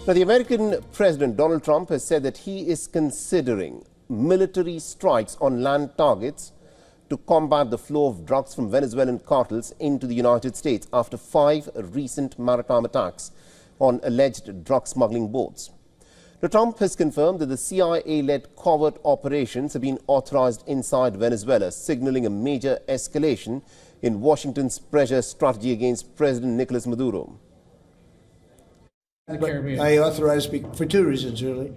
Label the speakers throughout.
Speaker 1: Now, the American President Donald Trump has said that he is considering military strikes on land targets to combat the flow of drugs from Venezuelan cartels into the United States after 5 recent maritime attacks on alleged drug smuggling boats. Now, Trump has confirmed that the CIA-led covert operations have been authorized inside Venezuela, signaling a major escalation in Washington's pressure strategy against President Nicolas Maduro.
Speaker 2: I authorized for 2 reasons, really.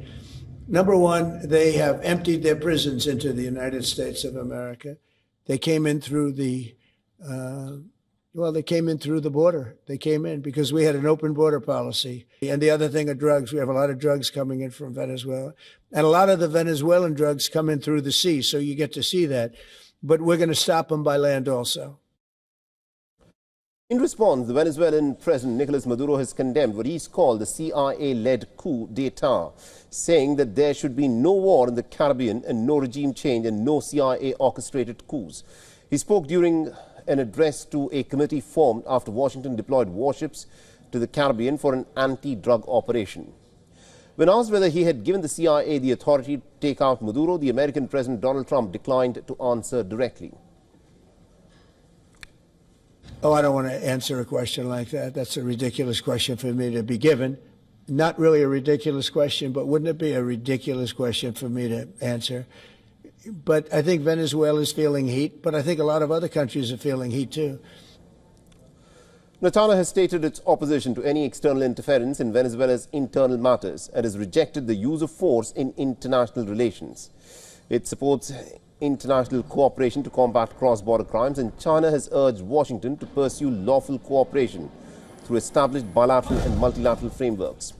Speaker 2: Number one, they have emptied their prisons into the United States of America. They came in through the, they came in through the border. They came in because we had an open border policy. And the other thing are drugs. We have a lot of drugs coming in from Venezuela. And a lot of the Venezuelan drugs come in through the sea, so you get to see that. But we're going to stop them by land also.
Speaker 1: In response, the Venezuelan President Nicolas Maduro has condemned what he's called the CIA-led coup d'etat, saying that there should be no war in the Caribbean and no regime change and no CIA-orchestrated coups. He spoke during an address to a committee formed after Washington deployed warships to the Caribbean for an anti-drug operation. When asked whether he had given the CIA the authority to take out Maduro, the American President Donald Trump declined to answer directly.
Speaker 2: Oh, I don't want to answer a question like that. That's a ridiculous question for me to be given. Not really a ridiculous question, but wouldn't it be a ridiculous question for me to answer? But I think Venezuela is feeling heat, but I think a lot of other countries are feeling heat too.
Speaker 1: China has stated its opposition to any external interference in Venezuela's internal matters and has rejected the use of force in international relations. It supports international cooperation to combat cross-border crimes, and China has urged Washington to pursue lawful cooperation through established bilateral and multilateral frameworks.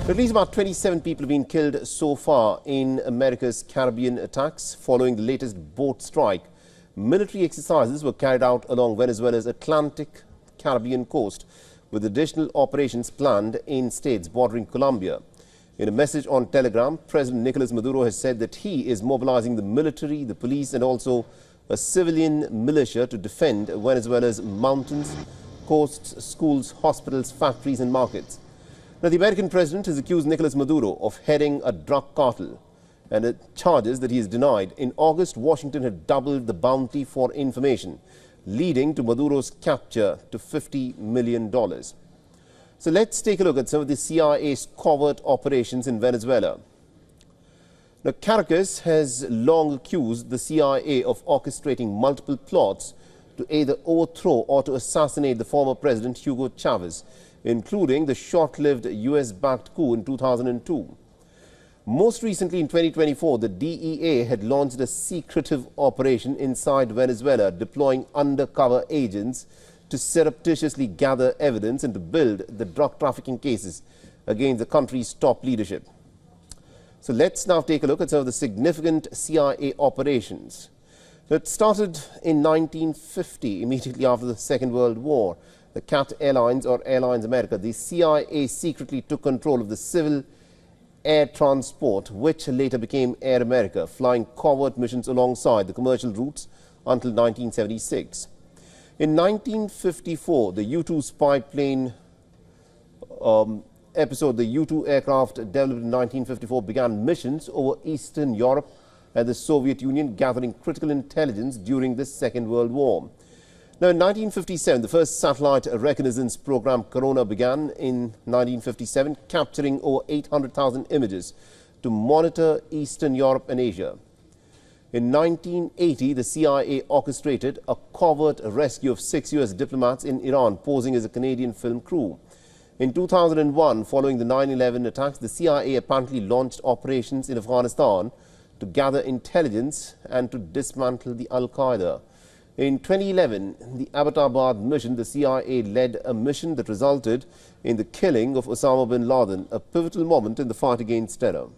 Speaker 1: At least about 27 people have been killed so far in America's Caribbean attacks following the latest boat strike. Military exercises were carried out along Venezuela's Atlantic Caribbean coast, with additional operations planned in states bordering Colombia. In a message on Telegram, President Nicolas Maduro has said that he is mobilizing the military, the police and also a civilian militia to defend Venezuela's mountains, coasts, schools, hospitals, factories and markets. Now, the American president has accused Nicolas Maduro of heading a drug cartel and it charges that he is denied. In August, Washington had doubled the bounty for information, leading to Maduro's capture to $50 million. So let's take a look at some of the CIA's covert operations in Venezuela. Now, Caracas has long accused the CIA of orchestrating multiple plots to either overthrow or to assassinate the former president Hugo Chavez, including the short-lived US-backed coup in 2002. Most recently, in 2024, the DEA had launched a secretive operation inside Venezuela, deploying undercover agents to surreptitiously gather evidence and to build the drug trafficking cases against the country's top leadership. So let's now take a look at some of the significant CIA operations. It started in 1950, immediately after the Second World War. The CAT Airlines, or Airlines America, the CIA secretly took control of the civil air transport, which later became Air America, flying covert missions alongside the commercial routes until 1976. In 1954, the U-2 spy plane episode, the U-2 aircraft developed in 1954, began missions over Eastern Europe and the Soviet Union, gathering critical intelligence during the Second World War. Now, in 1957, the first satellite reconnaissance program, Corona, began in 1957, capturing over 800,000 images to monitor Eastern Europe and Asia. In 1980, the CIA orchestrated a covert rescue of 6 US diplomats in Iran, posing as a Canadian film crew. In 2001, following the 9/11 attacks, the CIA apparently launched operations in Afghanistan to gather intelligence and to dismantle the Al-Qaeda. In 2011, the Abbottabad mission, the CIA led a mission that resulted in the killing of Osama bin Laden, a pivotal moment in the fight against terror.